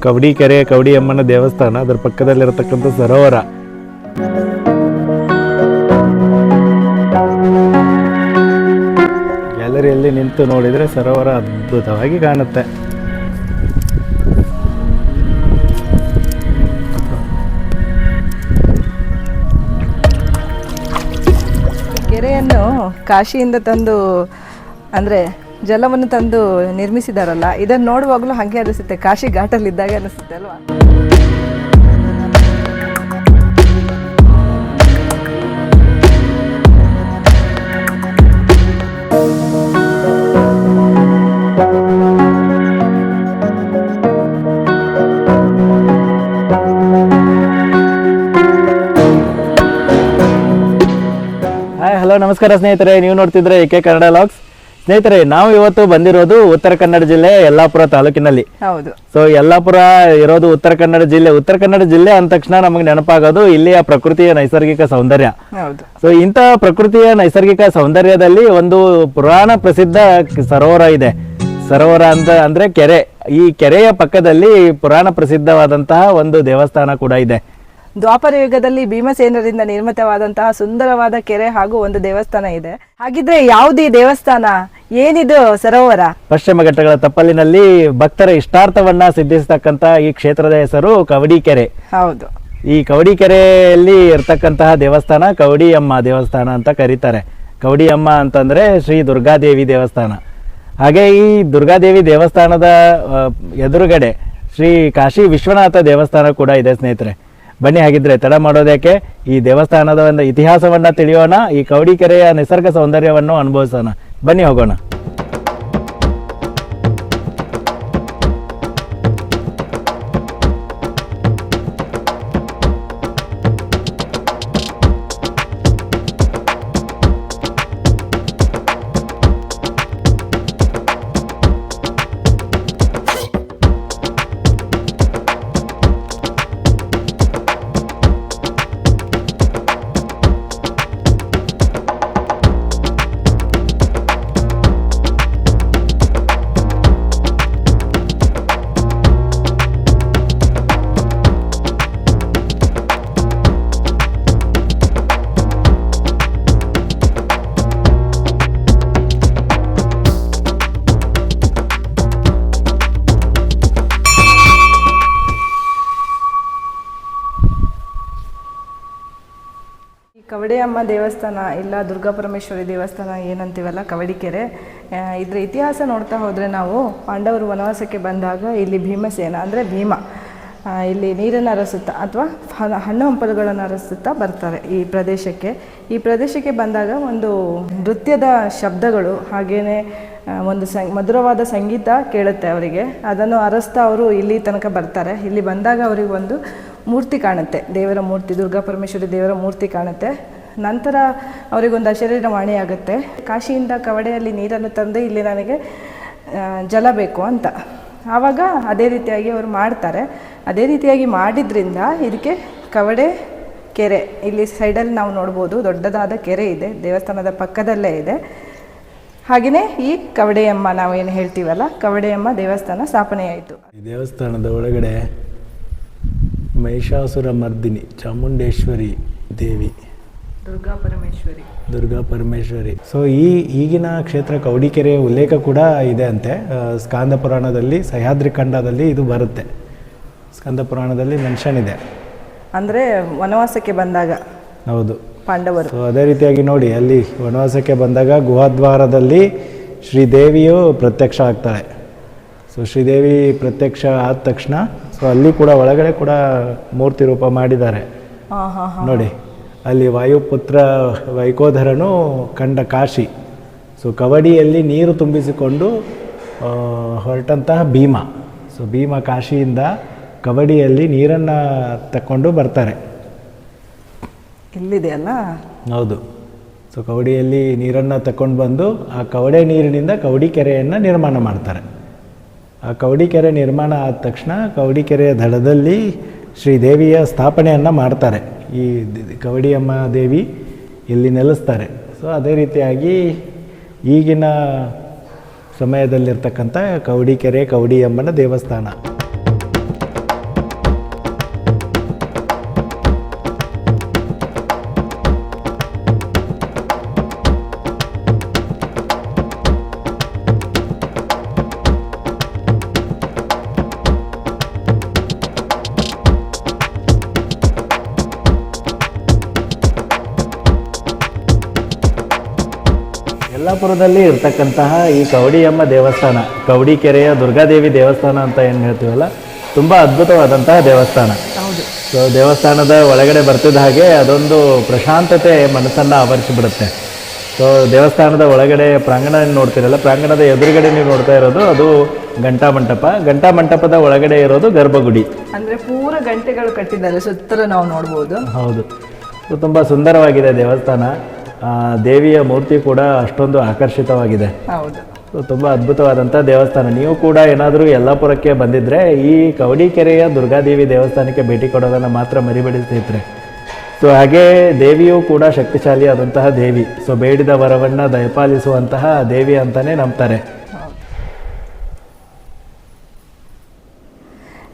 ಕವಡಿ ಕೆರೆ ಕವಡಿ ಅಮ್ಮನ ದೇವಸ್ಥಾನ, ಅದರ ಪಕ್ಕದಲ್ಲಿರತಕ್ಕಂಥ ಸರೋವರ. ಗ್ಯಾಲರಿಯಲ್ಲಿ ನಿಂತು ನೋಡಿದರೆ ಸರೋವರ ಅದ್ಭುತವಾಗಿ ಕಾಣುತ್ತೆ. ಕೆರೆಯನ್ನು ಕಾಶಿಯಿಂದ ತಂದು ಅಂದರೆ ಜಲವನ್ನು ತಂದು ನಿರ್ಮಿಸಿದಾರಲ್ಲ, ಇದನ್ನು ನೋಡುವಾಗಲೂ ಹಾಗೆ ಅನಿಸುತ್ತೆ, ಕಾಶಿ ಘಾಟಲ್ಲಿದ್ದಾಗ ಅನಿಸುತ್ತೆ ಅಲ್ವಾ? ಹಲೋ ನಮಸ್ಕಾರ ಸ್ನೇಹಿತರೆ, ನೀವು ನೋಡ್ತಿದ್ರೆ AK ಕನ್ನಡ ಲಾಗ್ಸ್. ಸ್ನೇಹಿತರೆ, ನಾವು ಇವತ್ತು ಬಂದಿರೋದು ಉತ್ತರ ಕನ್ನಡ ಜಿಲ್ಲೆ ಯಲ್ಲಾಪುರ ತಾಲೂಕಿನಲ್ಲಿ. ಹೌದು. ಸೊ ಯಲ್ಲಾಪುರ ಇರೋದು ಉತ್ತರ ಕನ್ನಡ ಜಿಲ್ಲೆ. ಉತ್ತರ ಕನ್ನಡ ಜಿಲ್ಲೆ ಅಂದ ತಕ್ಷಣ ನಮಗೆ ನೆನಪಾಗೋದು ಇಲ್ಲಿಯ ಪ್ರಕೃತಿಯ ನೈಸರ್ಗಿಕ ಸೌಂದರ್ಯ. ಹೌದು. ಸೊ ಇಂಥ ಪ್ರಕೃತಿಯ ನೈಸರ್ಗಿಕ ಸೌಂದರ್ಯದಲ್ಲಿ ಒಂದು ಪುರಾಣ ಪ್ರಸಿದ್ಧ ಸರೋವರ ಇದೆ. ಸರೋವರ ಅಂದ್ರೆ ಕೆರೆ. ಈ ಕೆರೆಯ ಪಕ್ಕದಲ್ಲಿ ಪುರಾಣ ಪ್ರಸಿದ್ಧವಾದಂತಹ ಒಂದು ದೇವಸ್ಥಾನ ಕೂಡ ಇದೆ. ದ್ವಾಪರ ಯುಗದಲ್ಲಿ ಭೀಮಸೇನರಿಂದ ನಿರ್ಮಿತವಾದಂತಹ ಸುಂದರವಾದ ಕೆರೆ ಹಾಗೂ ಒಂದು ದೇವಸ್ಥಾನ ಇದೆ. ಹಾಗಿದ್ರೆ ಯಾವ್ದು ದೇವಸ್ಥಾನ, ಏನಿದು ಸರೋವರ? ಪಶ್ಚಿಮ ಘಟ್ಟಗಳ ತಪ್ಪಲಿನಲ್ಲಿ ಭಕ್ತರ ಇಷ್ಟಾರ್ಥವನ್ನ ಸಿದ್ಧಿಸತಕ್ಕಂತ ಈ ಕ್ಷೇತ್ರದ ಹೆಸರು ಕವಡಿ ಕೆರೆ. ಹೌದು. ಈ ಕವಡಿ ಕೆರೆಯಲ್ಲಿ ಇರ್ತಕ್ಕಂತಹ ದೇವಸ್ಥಾನ ಕವಡಿ ಅಮ್ಮ ದೇವಸ್ಥಾನ ಅಂತ ಕರೀತಾರೆ. ಕವಡಿ ಅಮ್ಮ ಅಂತಂದ್ರೆ ಶ್ರೀ ದುರ್ಗಾದೇವಿ ದೇವಸ್ಥಾನ. ಹಾಗೆ ಈ ದುರ್ಗಾದೇವಿ ದೇವಸ್ಥಾನದ ಎದುರುಗಡೆ ಶ್ರೀ ಕಾಶಿ ವಿಶ್ವನಾಥ ದೇವಸ್ಥಾನ ಕೂಡ ಇದೆ ಸ್ನೇಹಿತರೆ. ಬನ್ನಿ, ಹಾಗಿದ್ರೆ ತಡ ಮಾಡೋದಕ್ಕೆ ಈ ದೇವಸ್ಥಾನದ ಒಂದು ಇತಿಹಾಸವನ್ನ ತಿಳಿಯೋಣ, ಈ ಕವಡಿ ಕೆರೆಯ ನಿಸರ್ಗ ಸೌಂದರ್ಯವನ್ನು ಅನುಭವಿಸೋಣ. ಬನ್ನಿ ಹೋಗೋಣ. ಕವಡಿ ಅಮ್ಮ ದೇವಸ್ಥಾನ ಇಲ್ಲ ದುರ್ಗಾ ಪರಮೇಶ್ವರಿ ದೇವಸ್ಥಾನ ಏನಂತೀವಲ್ಲ, ಕವಡಿ ಕೆರೆ, ಇದರ ಇತಿಹಾಸ ನೋಡ್ತಾ ಹೋದರೆ ನಾವು ಪಾಂಡವರು ವನವಾಸಕ್ಕೆ ಬಂದಾಗ ಇಲ್ಲಿ ಭೀಮಸೇನ ಅಂದರೆ ಭೀಮ ಇಲ್ಲಿ ನೀರನ್ನು ಅರಸುತ್ತಾ ಅಥವಾ ಹಣ್ಣು ಹಂಪಲುಗಳನ್ನು ಅರಸುತ್ತಾ ಬರ್ತಾರೆ ಈ ಪ್ರದೇಶಕ್ಕೆ ಬಂದಾಗ ಒಂದು ನೃತ್ಯದ ಶಬ್ದಗಳು ಹಾಗೆಯೇ ಒಂದು ಮಧುರವಾದ ಸಂಗೀತ ಕೇಳುತ್ತೆ ಅವರಿಗೆ. ಅದನ್ನು ಅರಸ್ತಾ ಅವರು ಇಲ್ಲಿ ತನಕ ಬರ್ತಾರೆ. ಇಲ್ಲಿ ಬಂದಾಗ ಅವರಿಗೆ ಒಂದು ಮೂರ್ತಿ ಕಾಣುತ್ತೆ, ದೇವರ ಮೂರ್ತಿ, ದುರ್ಗಾ ಪರಮೇಶ್ವರಿ ದೇವರ ಮೂರ್ತಿ ಕಾಣುತ್ತೆ. ನಂತರ ಅವರಿಗೊಂದು ಅಶರೀರವಾಣಿ ಆಗುತ್ತೆ, ಕಾಶಿಯಿಂದ ಕವಡೆಯಲ್ಲಿ ನೀರನ್ನು ತಂದು ಇಲ್ಲಿ ನನಗೆ ಜಲ ಬೇಕು ಅಂತ. ಆವಾಗ ಅದೇ ರೀತಿಯಾಗಿ ಅವರು ಮಾಡ್ತಾರೆ. ಅದೇ ರೀತಿಯಾಗಿ ಮಾಡಿದ್ರಿಂದ ಇದಕ್ಕೆ ಕವಡೆ ಕೆರೆ, ಇಲ್ಲಿ ಸೈಡಲ್ಲಿ ನಾವು ನೋಡ್ಬೋದು ದೊಡ್ಡದಾದ ಕೆರೆ ಇದೆ, ದೇವಸ್ಥಾನದ ಪಕ್ಕದಲ್ಲೇ ಇದೆ. ಹಾಗೆಯೇ ಈ ಕವಡೆಯಮ್ಮ ನಾವು ಏನು ಹೇಳ್ತೀವಲ್ಲ, ಕವಡೆಯಮ್ಮ ದೇವಸ್ಥಾನ ಸ್ಥಾಪನೆಯಾಯಿತು. ಈ ದೇವಸ್ಥಾನದ ಒಳಗಡೆ ಮಹಿಷಾಸುರ ಮರ್ದಿನಿ ಚಾಮುಂಡೇಶ್ವರಿ ದೇವಿ, ದುರ್ಗಾ ಪರಮೇಶ್ವರಿ. ಸೊ ಈಗಿನ ಕ್ಷೇತ್ರ ಕವಡಿಕೆರೆಯ ಉಲ್ಲೇಖ ಕೂಡ ಇದೆ ಅಂತೆ. ಸ್ಕಾಂದ ಪುರಾಣದಲ್ಲಿ ಸಹ್ಯಾದ್ರಿ ಖಂಡದಲ್ಲಿ ಇದು ಬರುತ್ತೆ. ಸ್ಕಂದ ಪುರಾಣದಲ್ಲಿ ಮೆನ್ಷನ್ ಇದೆ, ಅಂದರೆ ವನವಾಸಕ್ಕೆ ಬಂದಾಗ. ಹೌದು, ಪಾಂಡವರು. ಸೊ ಅದೇ ರೀತಿಯಾಗಿ ನೋಡಿ, ಅಲ್ಲಿ ವನವಾಸಕ್ಕೆ ಬಂದಾಗ ಗುಹಾದ್ವಾರದಲ್ಲಿ ಶ್ರೀದೇವಿಯು ಪ್ರತ್ಯಕ್ಷ ಆಗ್ತಾಳೆ. ಸೊ ಶ್ರೀದೇವಿ ಪ್ರತ್ಯಕ್ಷ ಆದ ತಕ್ಷಣ ಸೊ ಅಲ್ಲಿ ಕೂಡ ಒಳಗಡೆ ಕೂಡ ಮೂರ್ತಿ ರೂಪ ಮಾಡಿದ್ದಾರೆ ನೋಡಿ. ಅಲ್ಲಿ ವಾಯುಪುತ್ರ ವೈಕೋಧರನು ಕಂಡ ಕಾಶಿ. ಸೊ ಕವಡಿಯಲ್ಲಿ ನೀರು ತುಂಬಿಸಿಕೊಂಡು ಹೊರಟಂತಹ ಭೀಮ. ಸೊ ಭೀಮ ಕಾಶಿಯಿಂದ ಕವಡಿಯಲ್ಲಿ ನೀರನ್ನು ತಕ್ಕೊಂಡು ಬರ್ತಾರೆ. ಇಲ್ಲಿದೆ ಅಲ್ಲ? ಹೌದು. ಸೊ ಕವಡಿಯಲ್ಲಿ ನೀರನ್ನು ತಕೊಂಡು ಬಂದು ಆ ಕವಡೆ ನೀರಿನಿಂದ ಕವಡಿ ಕೆರೆಯನ್ನು ನಿರ್ಮಾಣ ಮಾಡ್ತಾರೆ. ಆ ಕವಡಿ ಕೆರೆ ನಿರ್ಮಾಣ ಆದ ತಕ್ಷಣ ಕವಡಿ ಕೆರೆಯ ದಡದಲ್ಲಿ ಶ್ರೀದೇವಿಯ ಸ್ಥಾಪನೆಯನ್ನು ಮಾಡ್ತಾರೆ. ಈ ಕವಡಿಯಮ್ಮ ದೇವಿ ಇಲ್ಲಿ ನೆಲೆಸ್ತಾರೆ. ಸೊ ಅದೇ ರೀತಿಯಾಗಿ ಈಗಿನ ಸಮಯದಲ್ಲಿರ್ತಕ್ಕಂಥ ಕವಡಿ ಕೆರೆ ಕವಡಿಯಮ್ಮನ ದೇವಸ್ಥಾನ. ಯಲ್ಲಾಪುರದಲ್ಲಿ ಇರ್ತಕ್ಕಂತಹ ಈ ಕವಡಿಯಮ್ಮ ದೇವಸ್ಥಾನ, ಕವಡಿಕೆರೆಯ ದುರ್ಗಾದೇವಿ ದೇವಸ್ಥಾನ ಅಂತ ಏನು ಹೇಳ್ತೀವಲ್ಲ, ತುಂಬ ಅದ್ಭುತವಾದಂತಹ ದೇವಸ್ಥಾನ. ಹೌದು. ಸೊ ದೇವಸ್ಥಾನದ ಒಳಗಡೆ ಬರ್ತಿದ್ದ ಹಾಗೆ ಅದೊಂದು ಪ್ರಶಾಂತತೆ ಮನಸ್ಸನ್ನು ಆವರಿಸಿಬಿಡುತ್ತೆ. ಸೊ ದೇವಸ್ಥಾನದ ಒಳಗಡೆ ಪ್ರಾಂಗಣ ನೋಡ್ತಿರಲ್ಲ, ಪ್ರಾಂಗಣದ ಎದುರುಗಡೆ ನೀವು ನೋಡ್ತಾ ಇರೋದು ಅದು ಘಂಟಾ ಮಂಟಪ. ಘಂಟಾ ಮಂಟಪದ ಒಳಗಡೆ ಇರೋದು ಗರ್ಭಗುಡಿ. ಅಂದರೆ ಪೂರ ಗಂಟೆಗಳು ಕಟ್ಟಿದ್ದಾರೆ, ಸುತ್ತಲೂ ನಾವು ನೋಡ್ಬೋದು. ಹೌದು, ತುಂಬ ಸುಂದರವಾಗಿದೆ ದೇವಸ್ಥಾನ. ದೇವಿಯ ಮೂರ್ತಿ ಕೂಡ ಅಷ್ಟೊಂದು ಆಕರ್ಷಿತವಾಗಿದೆ. ಹೌದು, ತುಂಬ ಅದ್ಭುತವಾದಂಥ ದೇವಸ್ಥಾನ. ನೀವು ಕೂಡ ಏನಾದರೂ ಯಲ್ಲಾಪುರಕ್ಕೆ ಬಂದಿದ್ದರೆ ಈ ಕವಡಿಕೆರೆಯ ದುರ್ಗಾದೇವಿ ದೇವಸ್ಥಾನಕ್ಕೆ ಭೇಟಿ ಕೊಡೋದನ್ನು ಮಾತ್ರ ಮರಿಬೇಡಿ ಸ್ನೇಹಿತರೆ. ಸೊ ಹಾಗೆ ದೇವಿಯೂ ಕೂಡ ಶಕ್ತಿಶಾಲಿಯಾದಂತಹ ದೇವಿ. ಸೊ ಬೇಡಿದ ವರವನ್ನು ದಯಪಾಲಿಸುವಂತಹ ದೇವಿ ಅಂತಲೇ ನಂಬ್ತಾರೆ.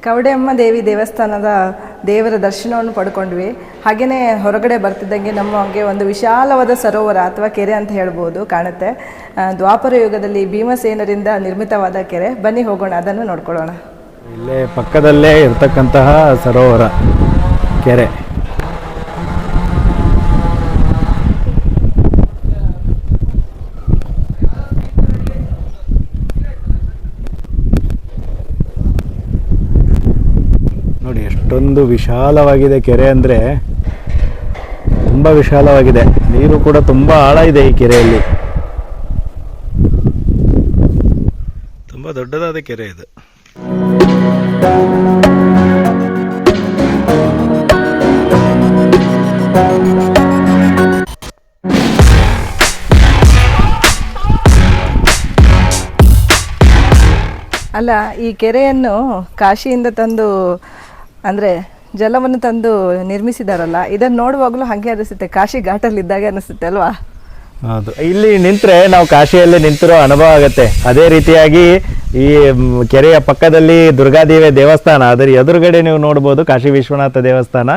ಕವಡೆಯಮ್ಮ ದೇವಿ ದೇವಸ್ಥಾನದ ದೇವರ ದರ್ಶನವನ್ನು ಪಡ್ಕೊಂಡ್ವಿ. ಹಾಗೆಯೇ ಹೊರಗಡೆ ಬರ್ತಿದ್ದಂಗೆ ನಮಗೆ ಒಂದು ವಿಶಾಲವಾದ ಸರೋವರ ಅಥವಾ ಕೆರೆ ಅಂತ ಹೇಳ್ಬೋದು ಕಾಣುತ್ತೆ. ದ್ವಾಪರ ಯುಗದಲ್ಲಿ ಭೀಮಸೇನರಿಂದ ನಿರ್ಮಿತವಾದ ಕೆರೆ. ಬನ್ನಿ ಹೋಗೋಣ, ಅದನ್ನು ನೋಡ್ಕೊಳ್ಳೋಣ. ಇಲ್ಲೇ ಪಕ್ಕದಲ್ಲೇ ಇರ್ತಕ್ಕಂತಹ ಸರೋವರ ಕೆರೆ. ನೋಡಿ ಎಷ್ಟೊಂದು ವಿಶಾಲವಾಗಿದೆ ಕೆರೆ, ಅಂದರೆ ತುಂಬ ವಿಶಾಲವಾಗಿದೆ. ನೀರು ಕೂಡ ತುಂಬ ಆಳ ಇದೆ ಈ ಕೆರೆಯಲ್ಲಿ. ತುಂಬ ದೊಡ್ಡದಾದ ಕೆರೆ ಇದು. ಅಲ್ಲ, ಈ ಕೆರೆಯನ್ನು ಕಾಶಿಯಿಂದ ತಂದು ಅಂದರೆ ಜಲವನ್ನು ತಂದು ನಿರ್ಮಿಸಿದಾರಲ್ಲ, ಇದನ್ನು ನೋಡುವಾಗಲೂ ಹಾಗೆ ಅನಿಸುತ್ತೆ, ಕಾಶಿ ಘಾಟಲ್ಲಿ ಇದ್ದಾಗ ಅನಿಸುತ್ತೆ ಅಲ್ವಾ? ಹೌದು, ಇಲ್ಲಿ ನಿಂತರೆ ನಾವು ಕಾಶಿಯಲ್ಲಿ ನಿಂತಿರೋ ಅನುಭವ ಆಗುತ್ತೆ. ಅದೇ ರೀತಿಯಾಗಿ ಈ ಕೆರೆಯ ಪಕ್ಕದಲ್ಲಿ ದುರ್ಗಾದೇವಿ ದೇವಸ್ಥಾನ, ಅದರ ಎದುರುಗಡೆ ನೀವು ನೋಡ್ಬೋದು ಕಾಶಿ ವಿಶ್ವನಾಥ ದೇವಸ್ಥಾನ.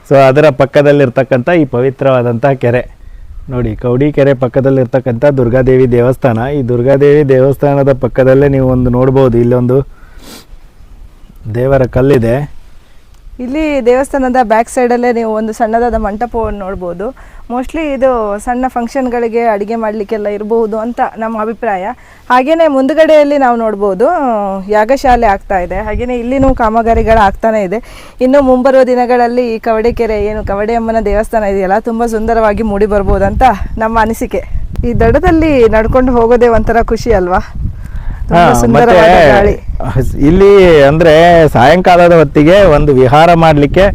ಸೊ ಅದರ ಪಕ್ಕದಲ್ಲಿರ್ತಕ್ಕಂಥ ಈ ಪವಿತ್ರವಾದಂಥ ಕೆರೆ ನೋಡಿ, ಕವಡಿಕೆರೆ ಪಕ್ಕದಲ್ಲಿರ್ತಕ್ಕಂಥ ದುರ್ಗಾದೇವಿ ದೇವಸ್ಥಾನ. ಈ ದುರ್ಗಾದೇವಿ ದೇವಸ್ಥಾನದ ಪಕ್ಕದಲ್ಲೇ ನೀವು ಒಂದು ನೋಡ್ಬೋದು, ಇಲ್ಲೊಂದು ದೇವರ ಕಲ್ಲಿದೆ. ಇಲ್ಲಿ ದೇವಸ್ಥಾನದ ಬ್ಯಾಕ್ ಸೈಡಲ್ಲೇ ನೀವು ಒಂದು ಸಣ್ಣದಾದ ಮಂಟಪವನ್ನು ನೋಡ್ಬೋದು. ಮೋಸ್ಟ್ಲಿ ಇದು ಸಣ್ಣ ಫಂಕ್ಷನ್ಗಳಿಗೆ ಅಡುಗೆ ಮಾಡಲಿಕ್ಕೆಲ್ಲ ಇರಬಹುದು ಅಂತ ನಮ್ಮ ಅಭಿಪ್ರಾಯ. ಹಾಗೆಯೇ ಮುಂದುಗಡೆಯಲ್ಲಿ ನಾವು ನೋಡ್ಬೋದು ಯಾಗಶಾಲೆ ಆಗ್ತಾ ಇದೆ. ಹಾಗೆಯೇ ಇಲ್ಲಿನೂ ಕಾಮಗಾರಿಗಳು ಆಗ್ತಾನೆ ಇದೆ. ಇನ್ನು ಮುಂಬರುವ ದಿನಗಳಲ್ಲಿ ಈ ಕವಡಿಕೆರೆ ಏನು ಕವಡೆಯಮ್ಮನ ದೇವಸ್ಥಾನ ಇದೆಯಲ್ಲ, ತುಂಬ ಸುಂದರವಾಗಿ ಮೂಡಿ ಬರ್ಬೋದು ಅಂತ ನಮ್ಮ ಅನಿಸಿಕೆ. ಈ ದಡದಲ್ಲಿ ನಡ್ಕೊಂಡು ಹೋಗೋದೇ ಒಂಥರ ಖುಷಿ ಅಲ್ವಾ? ಸುಂದರವಾದ ಗಾಳಿ. ಇಲ್ಲಿ ಅಂದ್ರೆ ಸಾಯಂಕಾಲದ ಹೊತ್ತಿಗೆ ಒಂದು ವಿಹಾರ ಮಾಡಲಿಕ್ಕೆ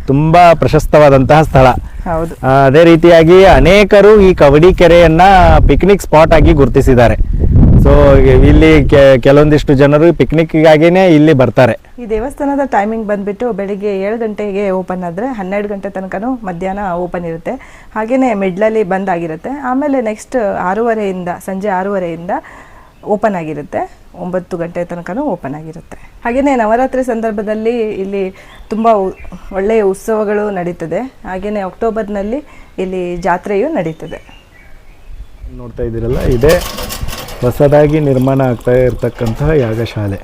ತುಂಬಾ ಪ್ರಶಸ್ತವಾದಂತಹ ಸ್ಥಳ. ಹೌದು. ಅದೇ ರೀತಿಯಾಗಿ ಅನೇಕರು ಈ ಕವಡಿಕೆರೆಯನ್ನ ಪಿಕ್ನಿಕ್ ಸ್ಪಾಟ್ ಆಗಿ ಗುರುತಿಸಿದ್ದಾರೆ. ಸೊ ಇಲ್ಲಿ ಕೆಲವೊಂದಿಷ್ಟು ಜನರು ಪಿಕ್ನಿಕ್ಗಾಗಿನೇ ಇಲ್ಲಿ ಬರ್ತಾರೆ. ಈ ದೇವಸ್ಥಾನದ ಟೈಮಿಂಗ್ ಬಂದ್ಬಿಟ್ಟು ಬೆಳಿಗ್ಗೆ 7 ಗಂಟೆಗೆ ಓಪನ್ ಆದರೆ 12 ಗಂಟೆ ತನಕನೂ ಮಧ್ಯಾಹ್ನ ಓಪನ್ ಇರುತ್ತೆ. ಹಾಗೆಯೇ ಮಿಡ್ಲಲ್ಲಿ ಬಂದ್ ಆಗಿರುತ್ತೆ. ಆಮೇಲೆ ನೆಕ್ಸ್ಟ್ 6:30 ಸಂಜೆ 6:30 ಓಪನ್ ಆಗಿರುತ್ತೆ. 9 ಗಂಟೆ ತನಕನೂ ಓಪನ್ ಆಗಿರುತ್ತೆ. ಹಾಗೆಯೇ ನವರಾತ್ರಿ ಸಂದರ್ಭದಲ್ಲಿ ಇಲ್ಲಿ ತುಂಬ ಒಳ್ಳೆಯ ಉತ್ಸವಗಳು ನಡೀತದೆ. ಹಾಗೆಯೇ ಅಕ್ಟೋಬರ್ನಲ್ಲಿ ಇಲ್ಲಿ ಜಾತ್ರೆಯೂ ನಡೀತದೆ. ನೋಡ್ತಾ ಇದ್ದೀರಲ್ಲ, ಇದೇ ಹೊಸದಾಗಿ ನಿರ್ಮಾಣ ಆಗ್ತಾ ಇರತಕ್ಕಂತಹ ಯಾಗಶಾಲೆ.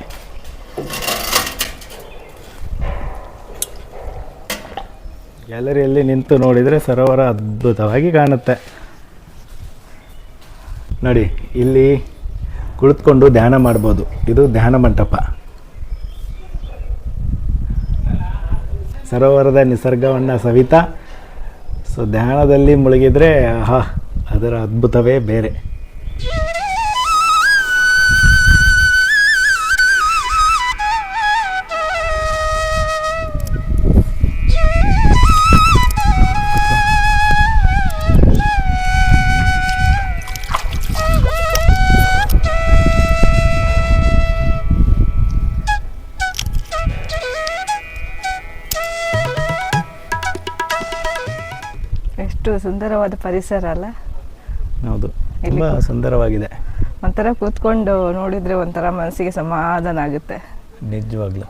ಗ್ಯಾಲರಿಯಲ್ಲಿ ನಿಂತು ನೋಡಿದರೆ ಸರೋವರ ಅದ್ಭುತವಾಗಿ ಕಾಣುತ್ತೆ. ನೋಡಿ, ಇಲ್ಲಿ ಕುಳಿತುಕೊಂಡು ಧ್ಯಾನ ಮಾಡ್ಬೋದು. ಇದು ಧ್ಯಾನ ಮಂಟಪ. ಸರೋವರದ ನಿಸರ್ಗವನ್ನು ಸವಿತಾ ಸೊ ಧ್ಯಾನದಲ್ಲಿ ಮುಳುಗಿದ್ರೆ ಆಹಾ, ಅದರ ಅದ್ಭುತವೇ ಬೇರೆ. ಎಷ್ಟು ಸುಂದರವಾದ ಪರಿಸರ ಅಲ್ಲ? ಹೌದು, ತುಂಬ ಸುಂದರವಾಗಿದೆ. ಒಂಥರ ಕೂತ್ಕೊಂಡು ನೋಡಿದ್ರೆ ಒಂಥರ ಮನಸ್ಸಿಗೆ ಸಮಾಧಾನ ಆಗುತ್ತೆ ನಿಜವಾಗ್ಲೂ.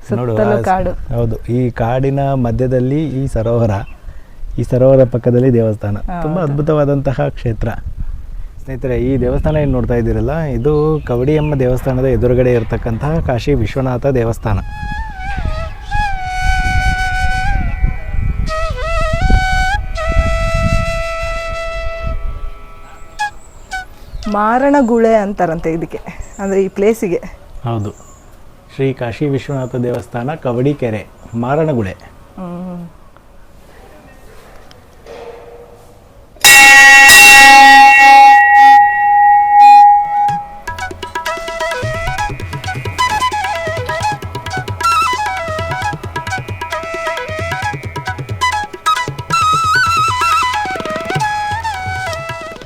ಸುತ್ತಲೂ ಕಾಡು. ಹೌದು, ಈ ಕಾಡಿನ ಮಧ್ಯದಲ್ಲಿ ಈ ಸರೋವರ ಪಕ್ಕದಲ್ಲಿ ದೇವಸ್ಥಾನ. ತುಂಬ ಅದ್ಭುತವಾದಂತಹ ಕ್ಷೇತ್ರ. ಸ್ನೇಹಿತರೆ, ಈ ದೇವಸ್ಥಾನ ಏನು ನೋಡ್ತಾ ಇದ್ದೀರಲ್ಲ, ಇದು ಕವಡಿಯಮ್ಮ ದೇವಸ್ಥಾನದ ಎದುರುಗಡೆ ಇರತಕ್ಕಂತಹ ಕಾಶಿ ವಿಶ್ವನಾಥ ದೇವಸ್ಥಾನ. ಮಾರಣಗುಳೆ ಅಂತಾರಂತೆ ಇದಕ್ಕೆ, ಅಂದರೆ ಈ ಪ್ಲೇಸಿಗೆ. ಹೌದು, ಶ್ರೀ ಕಾಶಿ ವಿಶ್ವನಾಥ ದೇವಸ್ಥಾನ ಕವಡಿಕೆರೆ ಮಾರಣಗುಳೆ.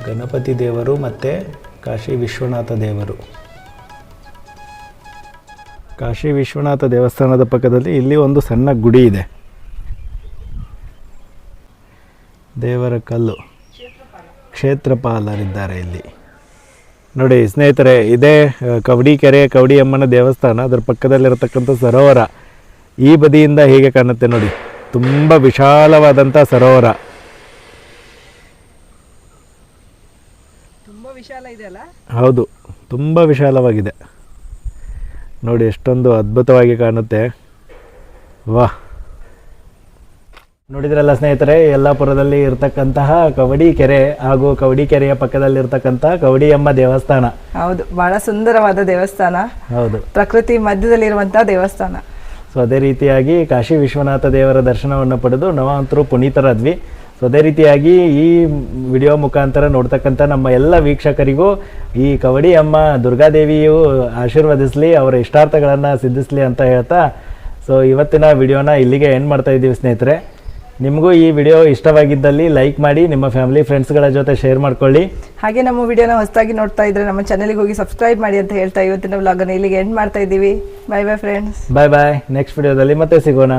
ಗಣಪತಿ ದೇವರು ಮತ್ತು ಕಾಶಿ ವಿಶ್ವನಾಥ ದೇವರು. ಕಾಶಿ ವಿಶ್ವನಾಥ ದೇವಸ್ಥಾನದ ಪಕ್ಕದಲ್ಲಿ ಇಲ್ಲಿ ಒಂದು ಸಣ್ಣ ಗುಡಿ ಇದೆ. ದೇವರ ಕಲ್ಲು, ಕ್ಷೇತ್ರಪಾಲರಿದ್ದಾರೆ ಇಲ್ಲಿ. ನೋಡಿ ಸ್ನೇಹಿತರೆ, ಇದೇ ಕವಡಿಕೆರೆ ಕವಡಿ ಅಮ್ಮನ ದೇವಸ್ಥಾನ. ಅದರ ಪಕ್ಕದಲ್ಲಿರತಕ್ಕಂಥ ಸರೋವರ ಈ ಬದಿಯಿಂದ ಹೀಗೆ ಕಾಣುತ್ತೆ ನೋಡಿ, ತುಂಬ ವಿಶಾಲವಾದಂಥ ಸರೋವರ. ವಿಶಾಲ ಇದೆ ಅಲ್ಲ? ಹೌದು, ತುಂಬ ವಿಶಾಲವಾಗಿದೆ ನೋಡಿ, ಎಷ್ಟೊಂದು ಅದ್ಭುತವಾಗಿ ಕಾಣುತ್ತೆ. ವಾಹ್, ನೋಡಿದ್ರಲ್ಲ ಸ್ನೇಹಿತರೆ, ಯಲ್ಲಾಪುರದಲ್ಲಿ ಇರತಕ್ಕಂತಹ ಕವಡಿ ಕೆರೆ ಹಾಗೂ ಕವಡಿ ಕೆರೆಯ ಪಕ್ಕದಲ್ಲಿರ್ತಕ್ಕಂಥ ಕವಡಿಯಮ್ಮ ದೇವಸ್ಥಾನ. ಹೌದು, ಬಹಳ ಸುಂದರವಾದ ದೇವಸ್ಥಾನ. ಹೌದು, ಪ್ರಕೃತಿ ಮಧ್ಯದಲ್ಲಿರುವಂತಹ ದೇವಸ್ಥಾನ. ಸೊ ಅದೇ ರೀತಿಯಾಗಿ ಕಾಶಿ ವಿಶ್ವನಾಥ ದೇವರ ದರ್ಶನವನ್ನು ಪಡೆದು ನಾವಂತರೂ ಪುನೀತರಾದ್ವಿ. ಸೊ ಅದೇ ರೀತಿಯಾಗಿ ಈ ವಿಡಿಯೋ ಮುಖಾಂತರ ನೋಡ್ತಕ್ಕಂಥ ನಮ್ಮ ಎಲ್ಲ ವೀಕ್ಷಕರಿಗೂ ಈ ಕವಡಿ ಅಮ್ಮ ದುರ್ಗಾದೇವಿಯು ಆಶೀರ್ವದಿಸಲಿ, ಅವರ ಇಷ್ಟಾರ್ಥಗಳನ್ನು ಸಿದ್ಧಿಸಲಿ ಅಂತ ಹೇಳ್ತಾ, ಸೊ ಇವತ್ತಿನ ವಿಡಿಯೋನ ಇಲ್ಲಿಗೆ ಎಂಡ್ ಮಾಡ್ತಾ ಇದ್ದೀವಿ ಸ್ನೇಹಿತರೆ. ನಿಮಗೂ ಈ ವಿಡಿಯೋ ಇಷ್ಟವಾಗಿದ್ದಲ್ಲಿ ಲೈಕ್ ಮಾಡಿ, ನಿಮ್ಮ ಫ್ಯಾಮಿಲಿ ಫ್ರೆಂಡ್ಸ್ಗಳ ಜೊತೆ ಶೇರ್ ಮಾಡ್ಕೊಳ್ಳಿ. ಹಾಗೆ ನಮ್ಮ ವಿಡಿಯೋನ ಹೊಸದಾಗಿ ನೋಡ್ತಾ ಇದ್ರೆ ನಮ್ಮ ಚಾನಲ್ಗೆ ಹೋಗಿ ಸಬ್ಸ್ಕ್ರೈಬ್ ಮಾಡಿ ಅಂತ ಹೇಳ್ತಾ ಇವತ್ತಿನ ವ್ಲಾಗನ್ನು ಇಲ್ಲಿಗೆ ಎಂಡ್ ಮಾಡ್ತಾ ಇದ್ದೀವಿ. ಬಾಯ್ ಬಾಯ್ ಫ್ರೆಂಡ್ಸ್. ಬಾಯ್ ಬಾಯ್. ನೆಕ್ಸ್ಟ್ ವಿಡಿಯೋದಲ್ಲಿ ಮತ್ತೆ ಸಿಗೋಣ.